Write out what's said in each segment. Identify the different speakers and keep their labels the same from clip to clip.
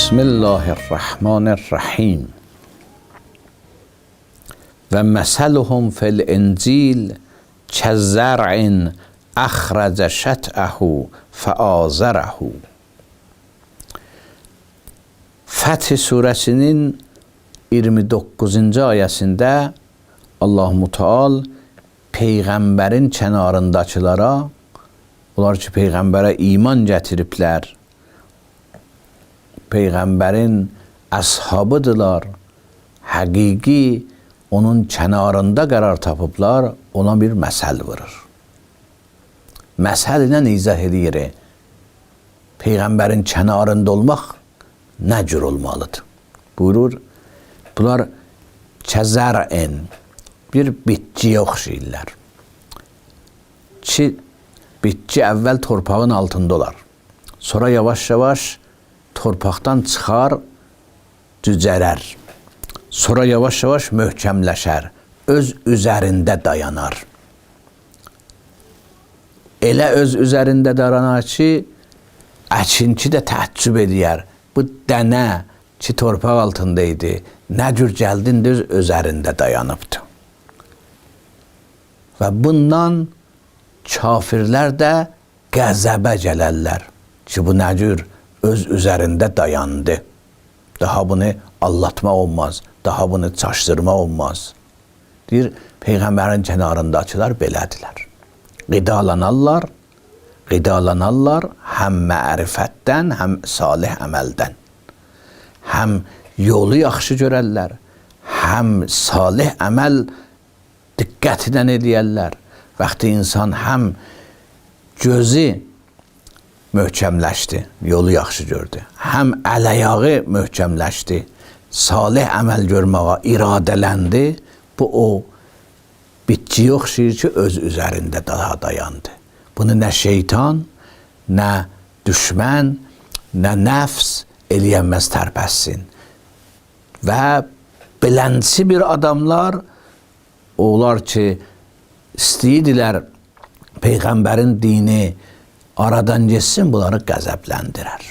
Speaker 1: Bismillahirrahmanirrahim. Ve meseluhum fil incil kezzer'in ahrece şet'ehu feazerahu. Fəth suresinin 29. ayəsində Allah-u Teala Peyğəmbərin kənarındakılara, onlar ki Peyğəmbərə iman gətiriblər, Peyğəmbərin əshabıdırlar, həqiqi onun kənarında qərar tapıblar, ona bir məsəl vurur. Məsəl ilə izah edir. Peyğəmbərin kənarında olmaq nə cür olmalıdır? Buyurur, bunlar kəzər'in, bir bitkiyə oxşayırlar. Ki, bitki əvvəl torpağın altında olar. Sonra yavaş-yavaş torpaqdan çıxar, düzərər. Sonra yavaş-yavaş möhkəmləşər, öz üzərində dayanar. Elə öz üzərində dayanar ki, əkinçi də təəccüb edər. Bu dənə ki, torpaq altındaydı, nə cür gəldin öz üzərində dayanıbdı. Və bundan kafirlər də qəzəbə gələrlər ki, bu nə cür öz üzərində dayandı. Daha bunu allatmaq olmaz, daha bunu çaşdırmaq olmaz. Deyir, Peyğəmbərin kənarındakılar belədilər. Qidalanarlar həm mərifətdən, həm salih əməldən. Həm yolu yaxşı görərlər, həm salih əməl diqqətlə edərlər. Vaxtı insan həm gözü möhkəmləşdi, yolu yaxşı gördü. Həm əl-ayağı möhkəmləşdi, salih əməl görməyə iradələndi. Bu o bitkiyə oxşayır ki, öz üzərində daha dayandı. Bunu nə şeytan, nə düşmən, nə nəfs eləyənməz tərpəssin. Və bilənsi bir adamlar, onlar ki, istəyirdilər Peyğəmbərin dini aradan geçsin, bunları qəzəbləndirər.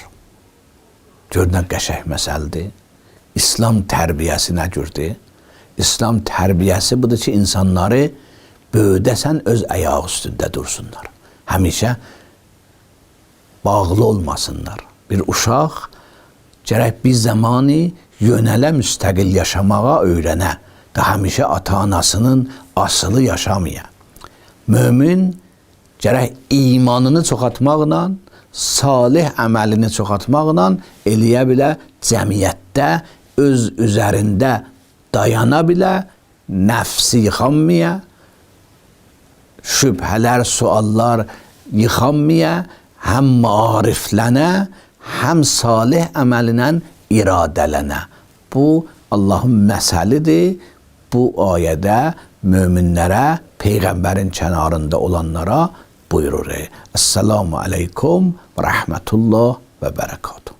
Speaker 1: Gör nə qəşəng məsəldir. İslam tərbiyəsi nə cürdür? İslam tərbiyəsi budur ki, insanları böyüdəsən öz ayağı üstündə dursunlar. Həmişə bağlı olmasınlar. Bir uşaq gərək bir zamanı yönələ müstəqil yaşamağa öyrənə. Da həmişə ata-anasının asılı yaşamaya. Mömin gərək imanını çoxaltmaqla, salih əməlini çoxaltmaqla eləyə bilə, cəmiyyətdə öz üzərində dayana bilə, nəfsi yıxanmaya, şübhələr, suallar yıxanmaya, həm maariflənə, həm salih əməlinə iradələnə. Bu, Allahın məsəlidir. Bu ayədə möminlərə, Peyğəmbərin kənarında olanlara buyurur. Esselamu aleykum və rəhmətullah və bərəkatuhu.